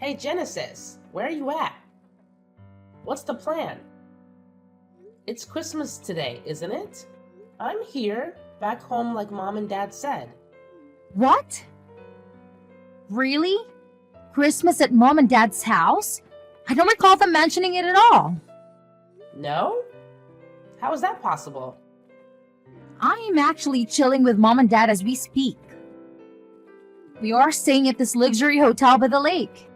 Hey Genesis, where are you at? What's the plan? It's Christmas today, isn't it? I'm here, back home like Mom and Dad said. What? Really? Christmas at Mom and Dad's house? I don't recall them mentioning it at all. No? How is that possible? I am actually chilling with Mom and Dad as we speak. We are staying at this luxury hotel by the lake.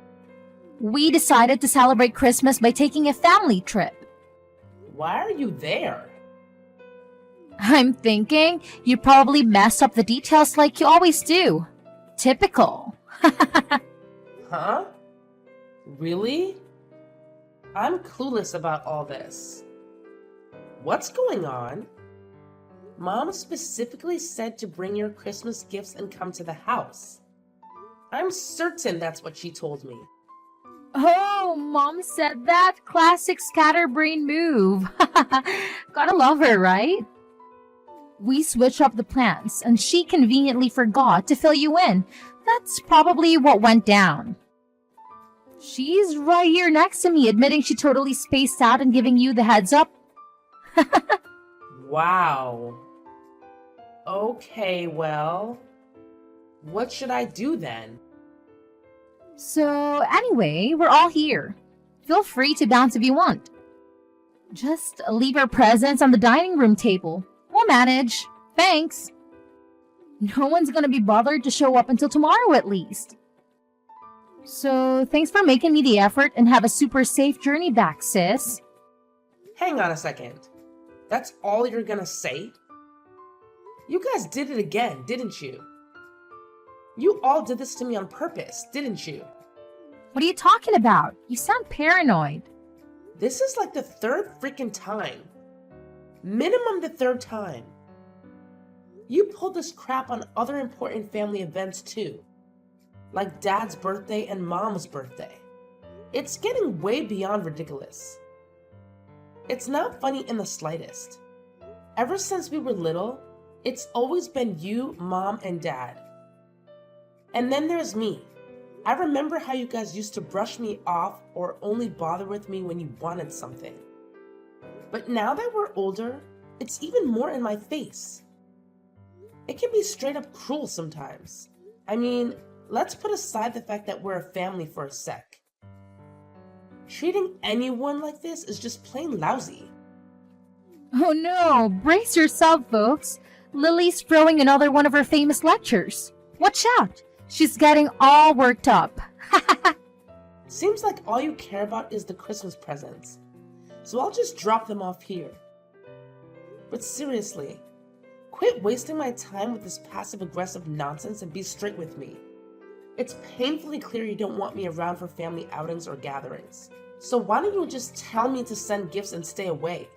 We decided to celebrate Christmas by taking a family trip. Why are you there? I'm thinking you probably messed up the details like you always do. Typical. Huh? Really? I'm clueless about all this. What's going on? Mom specifically said to bring your Christmas gifts and come to the house. I'm certain that's what she told me. Oh, Mom said that? Classic scatterbrain move. Gotta love her, right? We switched up the plans, and she conveniently forgot to fill you in. That's probably what went down. She's right here next to me, admitting she totally spaced out and giving you the heads up. Wow. Okay, well, what should I do then? So, anyway, we're all here. Feel free to bounce if you want. Just leave our presents on the dining room table. We'll manage. Thanks. No one's gonna be bothered to show up until tomorrow at least. So, thanks for making me the effort and have a super safe journey back, sis. Hang on a second. That's all you're gonna say? You guys did it again, didn't you? You all did this to me on purpose, didn't you? What are you talking about? You sound paranoid. This is like the third freaking time. Minimum the third time. You pulled this crap on other important family events too. Like Dad's birthday and Mom's birthday. It's getting way beyond ridiculous. It's not funny in the slightest. Ever since we were little, it's always been you, Mom, and Dad. And then there's me. I remember how you guys used to brush me off or only bother with me when you wanted something. But now that we're older, it's even more in my face. It can be straight up cruel sometimes. I mean, let's put aside the fact that we're a family for a sec. Treating anyone like this is just plain lousy. Oh no, brace yourself, folks. Lily's throwing another one of her famous lectures. Watch out, she's getting all worked up. Seems like all you care about is the Christmas presents. So I'll just drop them off here. But seriously, quit wasting my time with this passive-aggressive nonsense and be straight with me. It's painfully clear you don't want me around for family outings or gatherings. So why don't you just tell me to send gifts and stay away?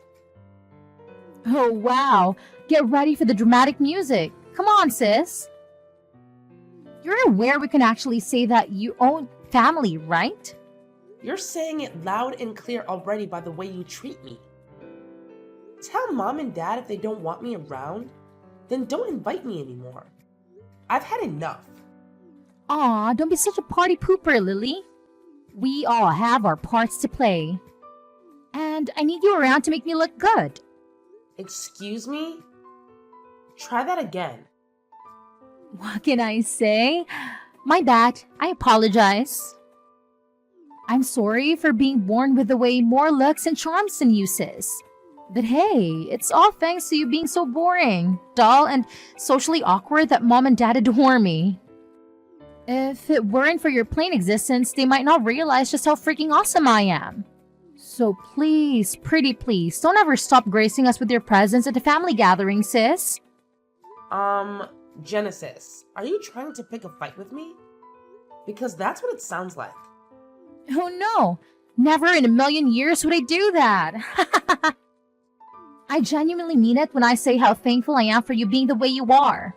Oh wow, get ready for the dramatic music. Come on, sis. You're aware we can actually say that you own family, right? You're saying it loud and clear already by the way you treat me. Tell Mom and Dad if they don't want me around, then don't invite me anymore. I've had enough. Aw, don't be such a party pooper, Lily. We all have our parts to play. And I need you around to make me look good. Excuse me? Try that again. What can I say? My bad. I apologize. I'm sorry for being born with way more looks and charms than you, sis. But hey, it's all thanks to you being so boring, dull, and socially awkward that Mom and Dad adore me. If it weren't for your plain existence, they might not realize just how freaking awesome I am. So please, pretty please, don't ever stop gracing us with your presence at the family gathering, sis. Genesis, are you trying to pick a fight with me? Because that's what it sounds like. Oh no, never in a million years would I do that. I genuinely mean it when I say how thankful I am for you being the way you are.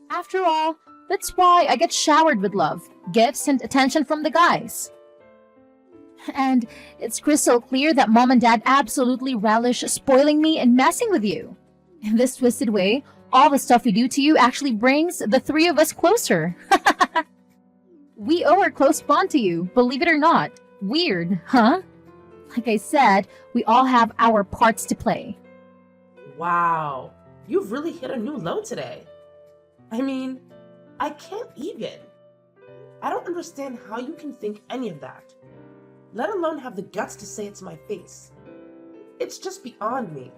After all, that's why I get showered with love, gifts, and attention from the guys. And it's crystal clear that Mom and Dad absolutely relish spoiling me and messing with you. In this twisted way, all the stuff we do to you actually brings the three of us closer. We owe our close bond to you, believe it or not. Weird, huh? Like I said, we all have our parts to play. Wow, you've really hit a new low today. I mean, I can't even. I don't understand how you can think any of that, let alone have the guts to say it to my face. It's just beyond me.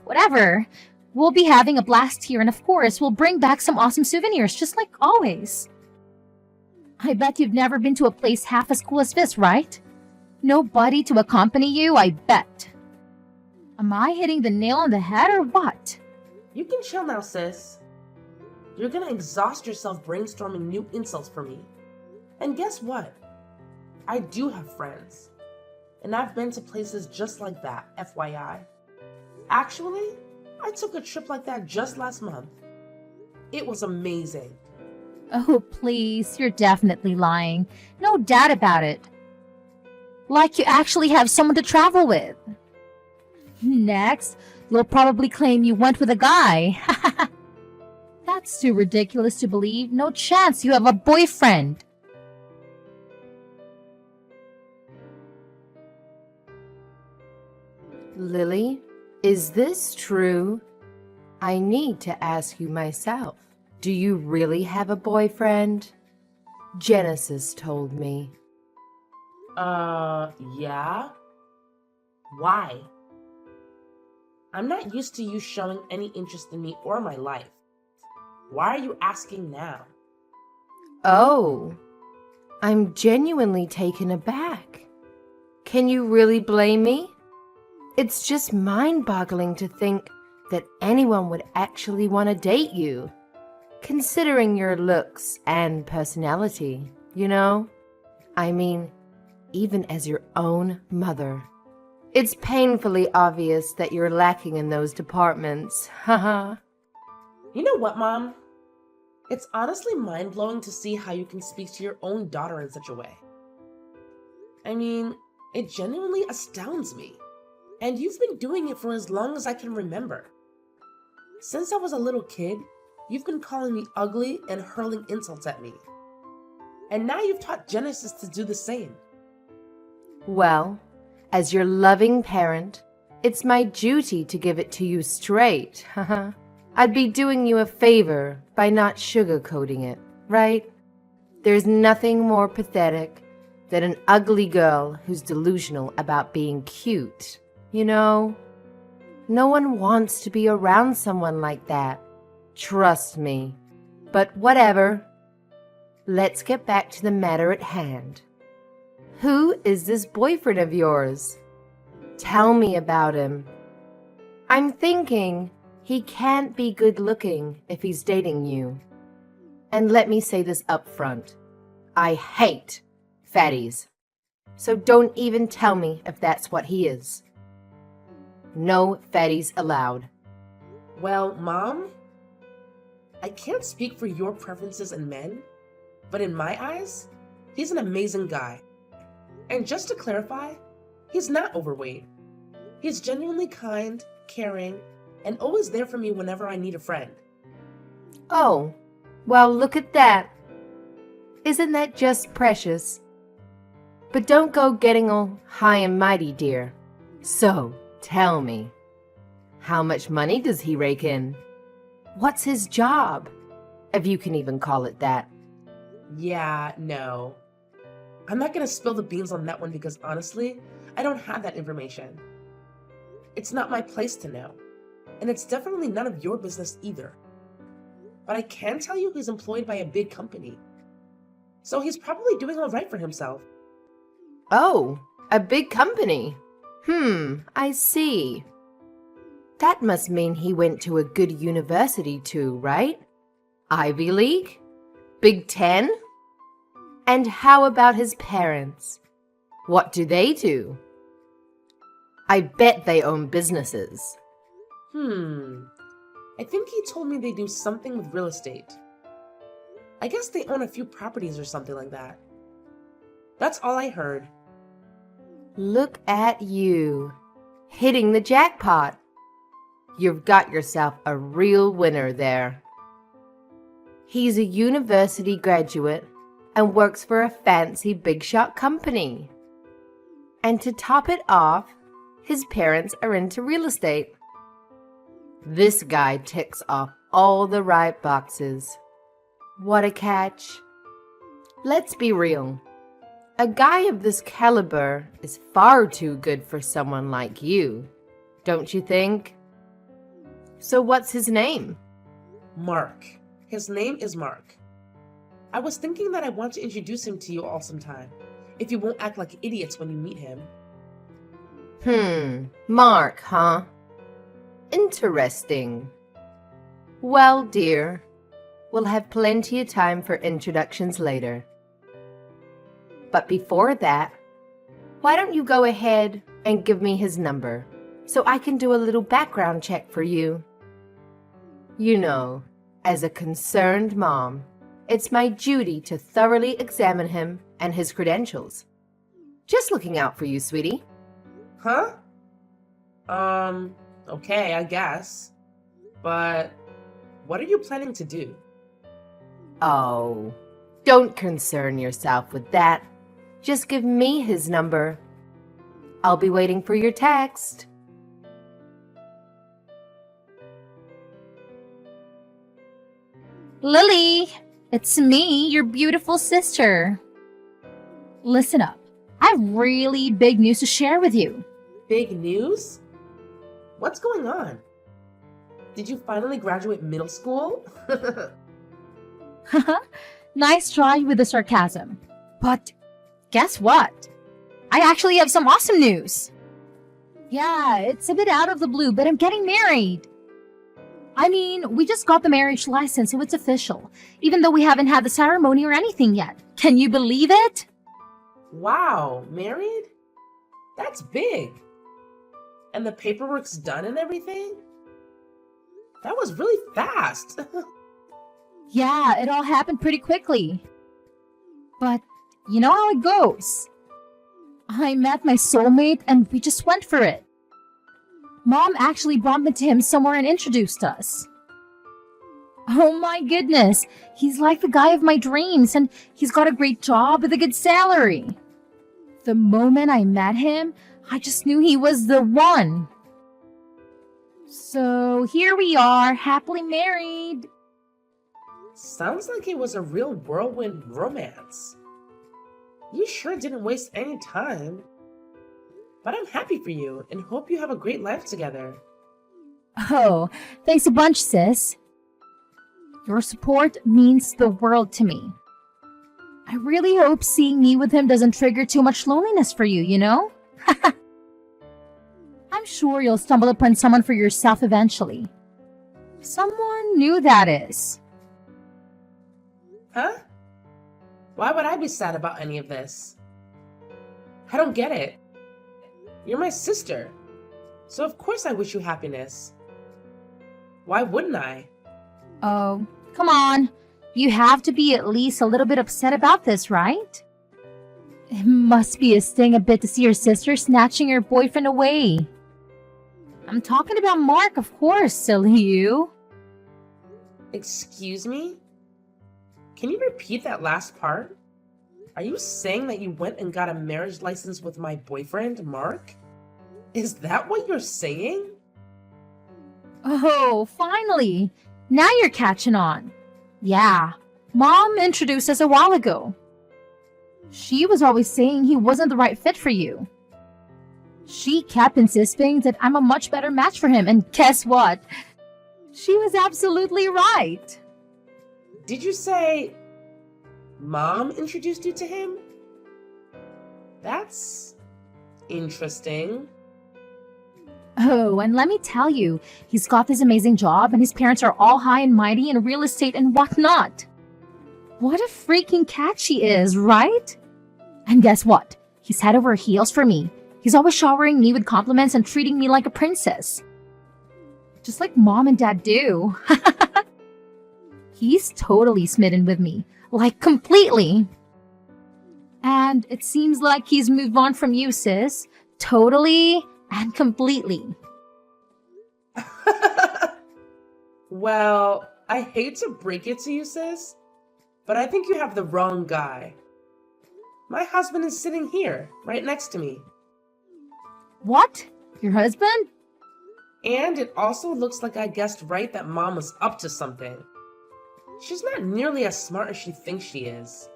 Whatever. We'll be having a blast here, and of course, we'll bring back some awesome souvenirs, just like always. I bet you've never been to a place half as cool as this, right? Nobody to accompany you, I bet. Am I hitting the nail on the head or what? You can chill now, sis. You're gonna exhaust yourself brainstorming new insults for me. And guess what? I do have friends. And I've been to places just like that, FYI. Actually, I took a trip like that just last month. It was amazing. Oh, please, you're definitely lying. No doubt about it. Like you actually have someone to travel with. Next, you'll probably claim you went with a guy. That's too ridiculous to believe. No chance you have a boyfriend. Lily, is this true? I need to ask you myself. Do you really have a boyfriend? Genesis told me. Yeah? Why? I'm not used to you showing any interest in me or my life. Why are you asking now? Oh, I'm genuinely taken aback. Can you really blame me? It's just mind-boggling to think that anyone would actually want to date you, considering your looks and personality, you know? I mean, even as your own mother. It's painfully obvious that you're lacking in those departments, haha. You know what, Mom? It's honestly mind-blowing to see how you can speak to your own daughter in such a way. I mean, it genuinely astounds me. And you've been doing it for as long as I can remember. Since I was a little kid, you've been calling me ugly and hurling insults at me. And now you've taught Genesis to do the same. Well, as your loving parent, it's my duty to give it to you straight, haha. I'd be doing you a favor by not sugarcoating it, right? There's nothing more pathetic than an ugly girl who's delusional about being cute, you know? No one wants to be around someone like that. Trust me. But whatever. Let's get back to the matter at hand. Who is this boyfriend of yours? Tell me about him. I'm thinking he can't be good looking if he's dating you. And let me say this up front. I hate fatties. So don't even tell me if that's what he is. No fatties allowed. Well, Mom, I can't speak for your preferences in men, but in my eyes, he's an amazing guy. And just to clarify, he's not overweight. He's genuinely kind, caring, and always there for me whenever I need a friend. Oh, well, look at that. Isn't that just precious? But don't go getting all high and mighty, dear. So, tell me, how much money does he rake in? What's his job? If you can even call it that. Yeah, no. I'm not gonna spill the beans on that one because honestly, I don't have that information. It's not my place to know. And it's definitely none of your business either. But I can tell you he's employed by a big company. So he's probably doing all right for himself. Oh, a big company. I see. That must mean he went to a good university too, right? Ivy League? Big Ten? And how about his parents? What do they do? I bet they own businesses. I think he told me they do something with real estate. I guess they own a few properties or something like that. That's all I heard. Look at you, hitting the jackpot. You've got yourself a real winner there. He's a university graduate and works for a fancy big shot company. And to top it off, his parents are into real estate. This guy ticks off all the right boxes. What a catch. Let's be real. A guy of this caliber is far too good for someone like you, don't you think? So what's his name? Mark. His name is Mark. I was thinking that I want to introduce him to you all sometime, if you won't act like idiots when you meet him. Mark, huh? Interesting. Well, dear, we'll have plenty of time for introductions later. But before that, why don't you go ahead and give me his number so I can do a little background check for you? You know, as a concerned mom, it's my duty to thoroughly examine him and his credentials. Just looking out for you, sweetie. Huh? Okay, I guess. But what are you planning to do? Oh, don't concern yourself with that. Just give me his number. I'll be waiting for your text. Lily, it's me, your beautiful sister. Listen up. I have really big news to share with you. Big news? What's going on? Did you finally graduate middle school? Nice try with the sarcasm. But guess what? I actually have some awesome news. Yeah, it's a bit out of the blue, but I'm getting married. I mean, we just got the marriage license, so it's official, even though we haven't had the ceremony or anything yet. Can you believe it? Wow, married? That's big. And the paperwork's done and everything? That was really fast. Yeah, it all happened pretty quickly. But you know how it goes. I met my soulmate and we just went for it. Mom actually brought me to him somewhere and introduced us. Oh my goodness, he's like the guy of my dreams and he's got a great job with a good salary. The moment I met him, I just knew he was the one. So here we are, happily married. Sounds like it was a real whirlwind romance. You sure didn't waste any time. But I'm happy for you and hope you have a great life together. Oh, thanks a bunch, sis. Your support means the world to me. I really hope seeing me with him doesn't trigger too much loneliness for you, you know? I'm sure you'll stumble upon someone for yourself eventually. Someone new, that is. Huh? Why would I be sad about any of this? I don't get it. You're my sister, so of course I wish you happiness. Why wouldn't I? Oh, come on. You have to be at least a little bit upset about this, right? It must be a sting a bit to see your sister snatching your boyfriend away. I'm talking about Mark, of course, silly you. Excuse me? Can you repeat that last part? Are you saying that you went and got a marriage license with my boyfriend, Mark? Is that what you're saying? Oh, finally. Now you're catching on. Yeah, Mom introduced us a while ago. She was always saying he wasn't the right fit for you. She kept insisting that I'm a much better match for him, and guess what? She was absolutely right. Did you say Mom introduced you to him? That's interesting. Oh, and let me tell you, he's got this amazing job and his parents are all high and mighty in real estate and whatnot. What a freaking catch she is, right? And guess what? He's head over heels for me. He's always showering me with compliments and treating me like a princess. Just like Mom and Dad do. He's totally smitten with me. Like, completely. And it seems like he's moved on from you, sis. Totally and completely. Well, I hate to break it to you, sis, but I think you have the wrong guy. My husband is sitting here, right next to me. What? Your husband? And it also looks like I guessed right that Mom was up to something. She's not nearly as smart as she thinks she is.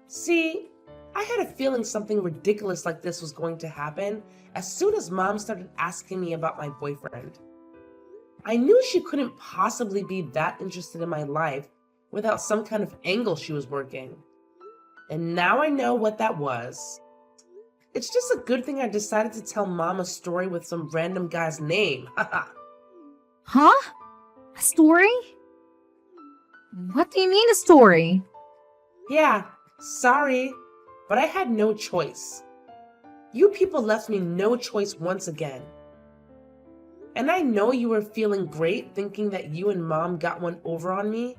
See, I had a feeling something ridiculous like this was going to happen as soon as Mom started asking me about my boyfriend. I knew she couldn't possibly be that interested in my life without some kind of angle she was working. And now I know what that was. It's just a good thing I decided to tell Mom a story with some random guy's name. Haha. Huh? A story? What do you mean a story? Yeah, sorry, but I had no choice. You people left me no choice once again. And I know you were feeling great thinking that you and Mom got one over on me,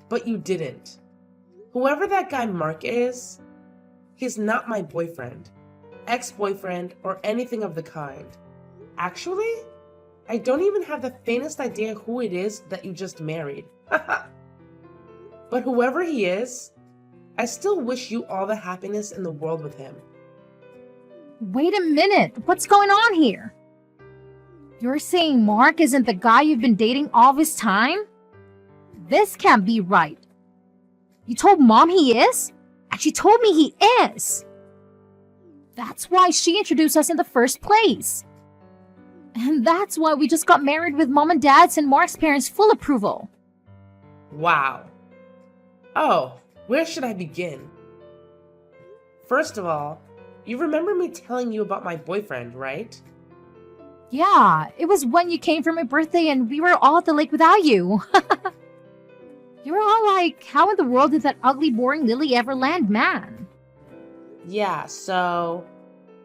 but you didn't. Whoever that guy Mark is, he's not my boyfriend, ex-boyfriend, or anything of the kind. Actually, I don't even have the faintest idea who it is that you just married. But whoever he is, I still wish you all the happiness in the world with him. Wait a minute. What's going on here? You're saying Mark isn't the guy you've been dating all this time? This can't be right. You told Mom he is? And she told me he is. That's why she introduced us in the first place. And that's why we just got married with Mom and Dad's and Mark's parents' full approval. Wow. Oh, where should I begin? First of all, you remember me telling you about my boyfriend, right? Yeah, it was when you came for my birthday and we were all at the lake without you. You were all like, how in the world did that ugly, boring Lily ever land, man? Yeah, so...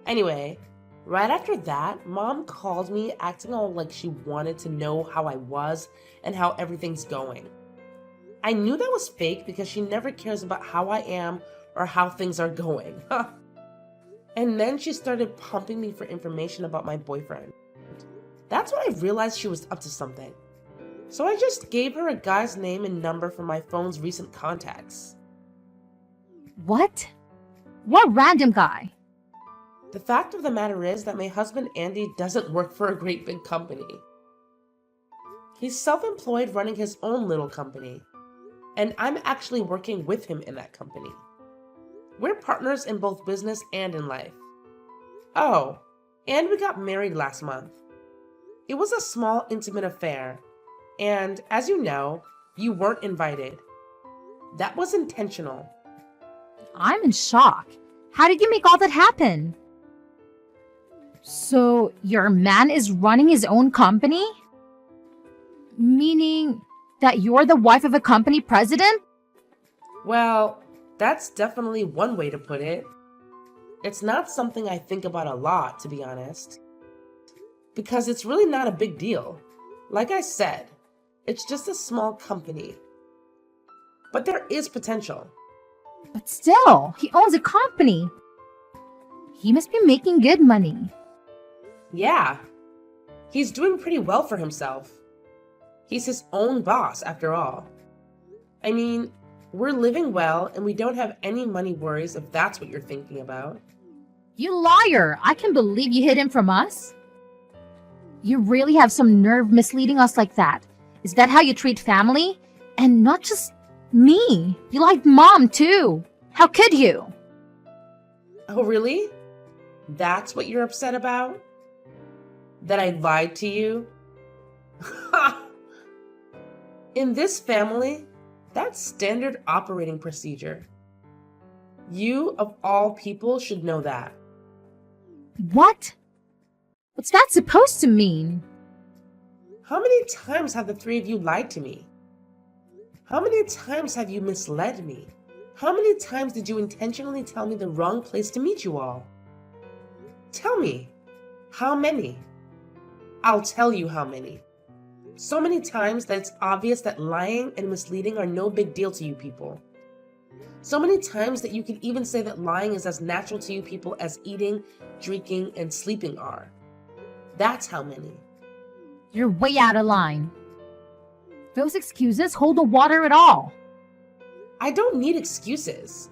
Anyway, right after that, Mom called me acting all like she wanted to know how I was and how everything's going. I knew that was fake because she never cares about how I am or how things are going. And then she started pumping me for information about my boyfriend. That's when I realized she was up to something. So I just gave her a guy's name and number from my phone's recent contacts. What? What random guy? The fact of the matter is that my husband Andy doesn't work for a great big company. He's self-employed running his own little company. And I'm actually working with him in that company. We're partners in both business and in life. Oh, and we got married last month. It was a small, intimate affair, and as you know, you weren't invited. That was intentional. I'm in shock. How did you make all that happen? So, your man is running his own company? Meaning that you're the wife of a company president? Well, that's definitely one way to put it. It's not something I think about a lot, to be honest. Because it's really not a big deal. Like I said, it's just a small company. But there is potential. But still, he owns a company. He must be making good money. Yeah, he's doing pretty well for himself. He's his own boss, after all. I mean, we're living well and we don't have any money worries if that's what you're thinking about. You liar! I can't believe you hid him from us. You really have some nerve misleading us like that. Is that how you treat family? And not just me. You lied Mom, too. How could you? Oh, really? That's what you're upset about? That I lied to you? In this family, that's standard operating procedure. You, of all people, should know that. What? What's that supposed to mean? How many times have the three of you lied to me? How many times have you misled me? How many times did you intentionally tell me the wrong place to meet you all? Tell me, how many? I'll tell you how many. So many times that it's obvious that lying and misleading are no big deal to you people. So many times that you can even say that lying is as natural to you people as eating, drinking, and sleeping are. That's how many. You're way out of line. Those excuses hold no water at all. I don't need excuses.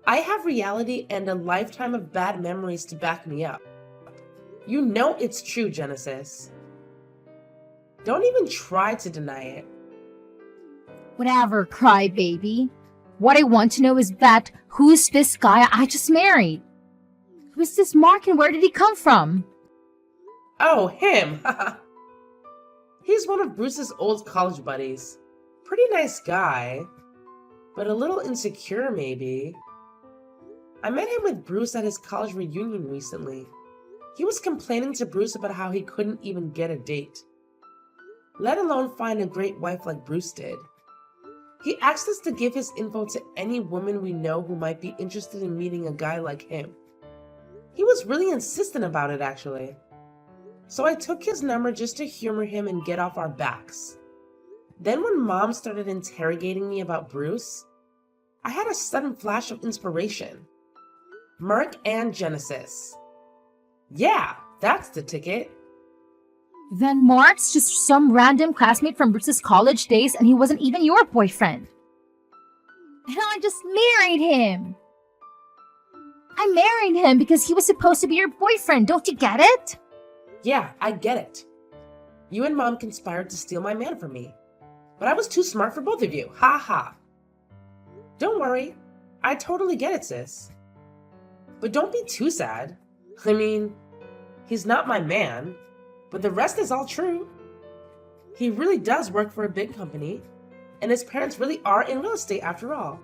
I have reality and a lifetime of bad memories to back me up. You know it's true, Genesis. Don't even try to deny it. Whatever, crybaby. What I want to know is that who's this guy I just married? Who's this Mark and where did he come from? Oh, him! He's one of Bruce's old college buddies. Pretty nice guy, but a little insecure maybe. I met him with Bruce at his college reunion recently. He was complaining to Bruce about how he couldn't even get a date, let alone find a great wife like Bruce did. He asked us to give his info to any woman we know who might be interested in meeting a guy like him. He was really insistent about it, actually. So I took his number just to humor him and get off our backs. Then when Mom started interrogating me about Bruce, I had a sudden flash of inspiration. Mark and Genesis. Yeah, that's the ticket. Then Mark's just some random classmate from Bruce's college days and he wasn't even your boyfriend. And I just married him. I married him because he was supposed to be your boyfriend. Don't you get it? Yeah, I get it. You and Mom conspired to steal my man from me. But I was too smart for both of you. Ha ha. Don't worry. I totally get it, sis. But don't be too sad. I mean, he's not my man, but the rest is all true. He really does work for a big company, and his parents really are in real estate after all.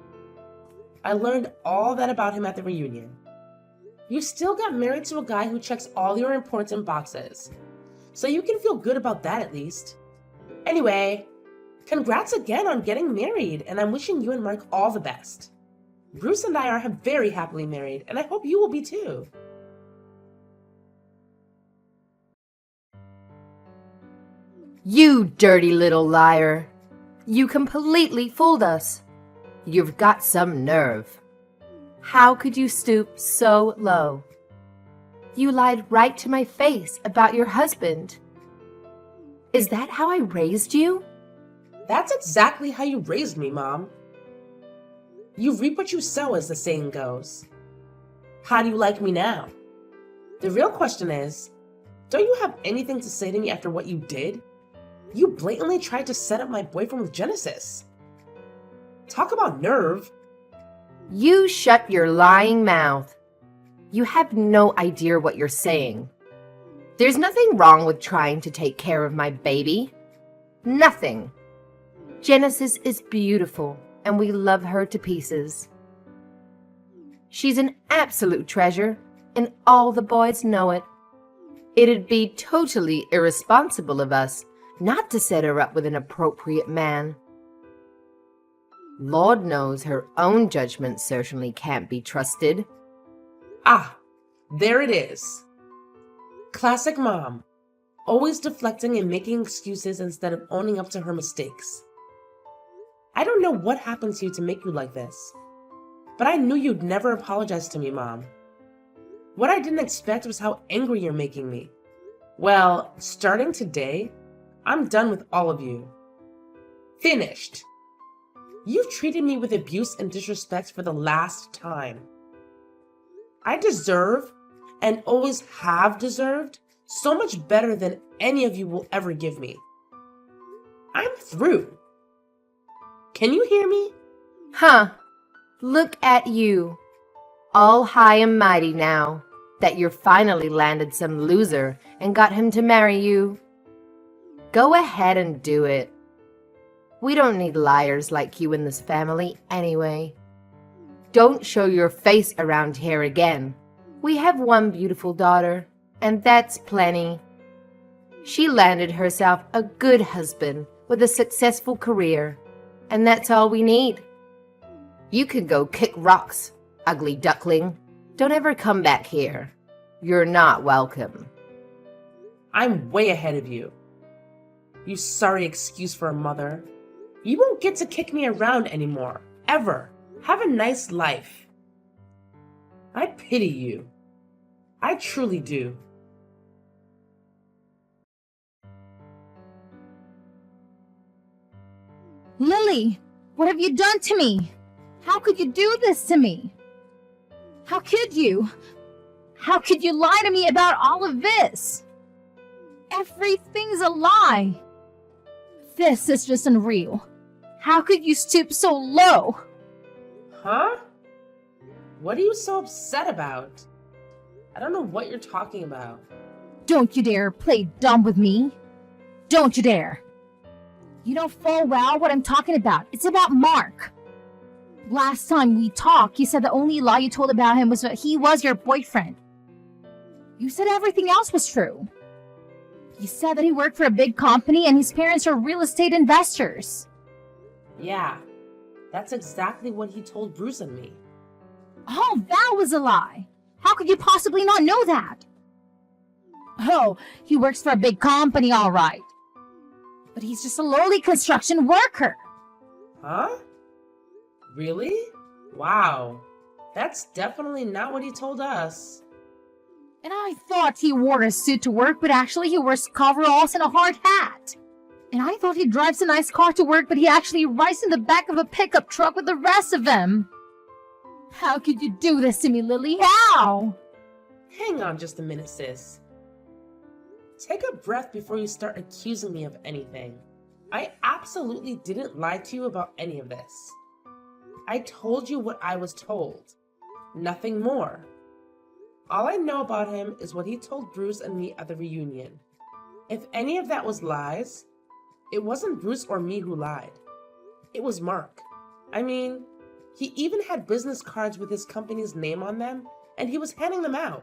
I learned all that about him at the reunion. You still got married to a guy who checks all your important boxes, so you can feel good about that at least. Anyway, congrats again on getting married, and I'm wishing you and Mark all the best. Bruce and I are very happily married, and I hope you will be too. You dirty little liar. You completely fooled us. You've got some nerve. How could you stoop so low? You lied right to my face about your husband. Is that how I raised you? That's exactly how you raised me, Mom. You reap what you sow, as the saying goes. How do you like me now? The real question is, don't you have anything to say to me after what you did? You blatantly tried to set up my boyfriend with Genesis. Talk about nerve. You shut your lying mouth. You have no idea what you're saying. There's nothing wrong with trying to take care of my baby. Nothing. Genesis is beautiful, and we love her to pieces. She's an absolute treasure, and all the boys know it. It'd be totally irresponsible of us not to set her up with an appropriate man. Lord knows her own judgment certainly can't be trusted. Ah, there it is. Classic Mom, always deflecting and making excuses instead of owning up to her mistakes. I don't know what happened to you to make you like this, but I knew you'd never apologize to me, Mom. What I didn't expect was how angry you're making me. Well, starting today, I'm done with all of you. Finished. You've treated me with abuse and disrespect for the last time. I deserve, and always have deserved, so much better than any of you will ever give me. I'm through. Can you hear me? Huh. Look at you. All high and mighty now that you're finally landed some loser and got him to marry you. Go ahead and do it. We don't need liars like you in this family anyway. Don't show your face around here again. We have one beautiful daughter, and that's plenty. She landed herself a good husband with a successful career, and that's all we need. You can go kick rocks, ugly duckling. Don't ever come back here. You're not welcome. I'm way ahead of you. You sorry excuse for a mother. You won't get to kick me around anymore, ever. Have a nice life. I pity you. I truly do. Lily, what have you done to me? How could you do this to me? How could you? How could you lie to me about all of this? Everything's a lie. This is just unreal. How could you stoop so low? Huh? What are you so upset about? I don't know what you're talking about. Don't you dare play dumb with me. Don't you dare. You know full well what I'm talking about. It's about Mark. Last time we talked, you said the only lie you told about him was that he was your boyfriend. You said everything else was true. You said that he worked for a big company and his parents are real estate investors. Yeah, that's exactly what he told Bruce and me. Oh, that was a lie. How could you possibly not know that? Oh, he works for a big company, all right. But he's just a lowly construction worker. Huh? Really? Wow. That's definitely not what he told us. And I thought he wore a suit to work, but actually he wears coveralls and a hard hat. And I thought he drives a nice car to work, but he actually rides in the back of a pickup truck with the rest of them. How could you do this to me, Lily? How? Hang on just a minute, sis. Take a breath before you start accusing me of anything. I absolutely didn't lie to you about any of this. I told you what I was told. Nothing more. All I know about him is what he told Bruce and me at the reunion. If any of that was lies, it wasn't Bruce or me who lied. It was Mark. I mean, he even had business cards with his company's name on them, and he was handing them out.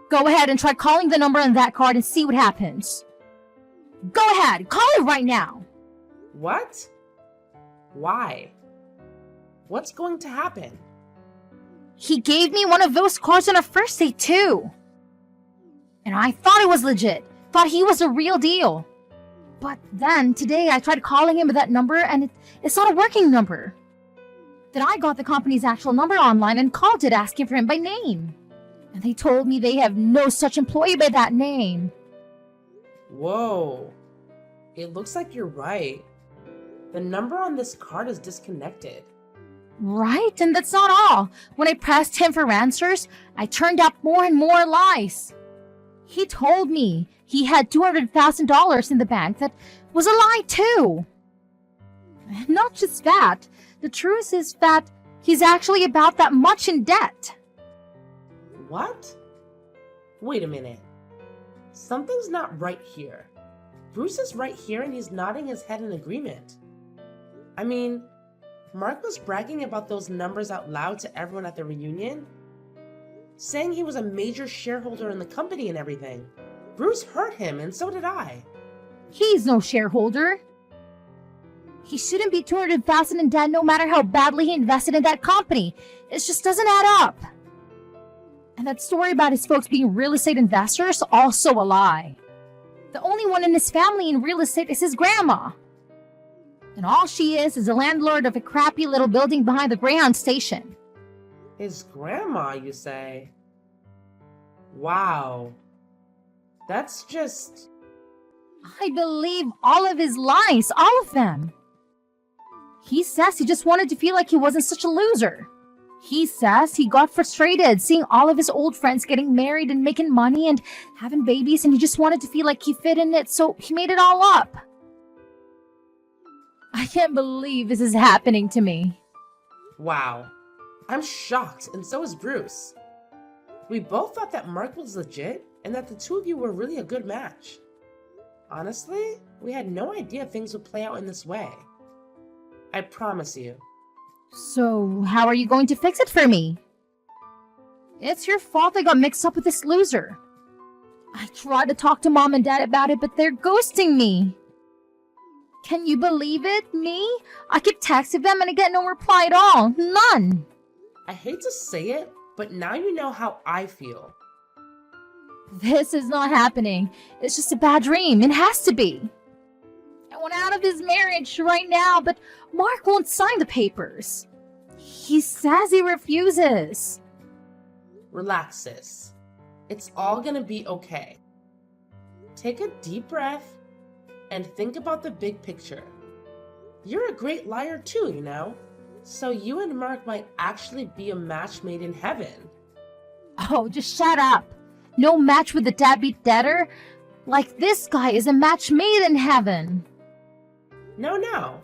Go ahead and try calling the number on that card and see what happens. Go ahead, call it right now. What? Why? What's going to happen? He gave me one of those cards on our first date too. And I thought it was legit. Thought he was a real deal. But then today I tried calling him with that number and it's not a working number. Then I got the company's actual number online and called it asking for him by name. And they told me they have no such employee by that name. Whoa. It looks like you're right. The number on this card is disconnected. Right? And that's not all. When I pressed him for answers, I turned up more and more lies. He told me he had $200,000 in the bank. That was a lie too. And not just that. The truth is that he's actually about that much in debt. What? Wait a minute. Something's not right here. Bruce is right here and he's nodding his head in agreement. I mean, Mark was bragging about those numbers out loud to everyone at the reunion, saying he was a major shareholder in the company and everything. Bruce heard him, and so did I. He's no shareholder. He shouldn't be $200,000 in debt no matter how badly he invested in that company. It just doesn't add up. And that story about his folks being real estate investors, also a lie. The only one in his family in real estate is his grandma. And all she is the landlord of a crappy little building behind the Greyhound station. His grandma, you say? Wow. That's just... I believe all of his lies, all of them. He says he just wanted to feel like he wasn't such a loser. He says he got frustrated seeing all of his old friends getting married and making money and having babies, and he just wanted to feel like he fit in it, so he made it all up. I can't believe this is happening to me. Wow. I'm shocked, and so is Bruce. We both thought that Mark was legit, and that the two of you were really a good match. Honestly, we had no idea things would play out in this way. I promise you. So, how are you going to fix it for me? It's your fault I got mixed up with this loser. I tried to talk to Mom and Dad about it, but they're ghosting me. Can you believe it? Me? I keep texting them and I get no reply at all. None. I hate to say it, but now you know how I feel. This is not happening. It's just a bad dream. It has to be. I want out of this marriage right now, but Mark won't sign the papers. He says he refuses. Relax, sis. It's all gonna be okay. Take a deep breath and think about the big picture. You're a great liar too, you know? So you and Mark might actually be a match made in heaven. Oh, just shut up. No match with the deadbeat debtor? Like this guy is a match made in heaven. No.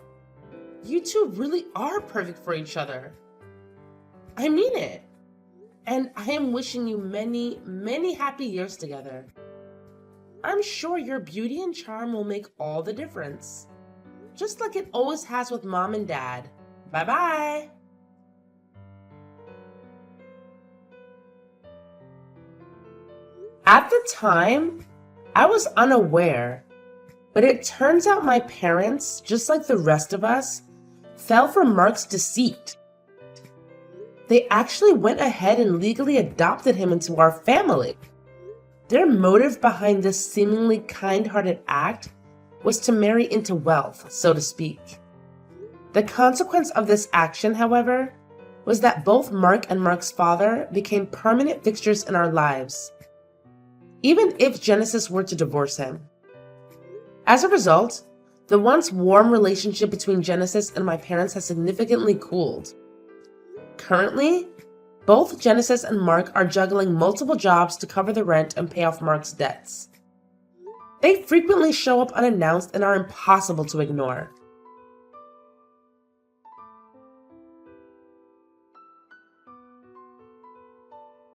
You two really are perfect for each other. I mean it. And I am wishing you many, many happy years together. I'm sure your beauty and charm will make all the difference. Just like it always has with Mom and Dad. Bye-bye. At the time, I was unaware, but it turns out my parents, just like the rest of us, fell for Mark's deceit. They actually went ahead and legally adopted him into our family. Their motive behind this seemingly kind-hearted act was to marry into wealth, so to speak. The consequence of this action, however, was that both Mark and Mark's father became permanent fixtures in our lives, even if Genesis were to divorce him. As a result, the once warm relationship between Genesis and my parents has significantly cooled. Currently, both Genesis and Mark are juggling multiple jobs to cover the rent and pay off Mark's debts. They frequently show up unannounced and are impossible to ignore.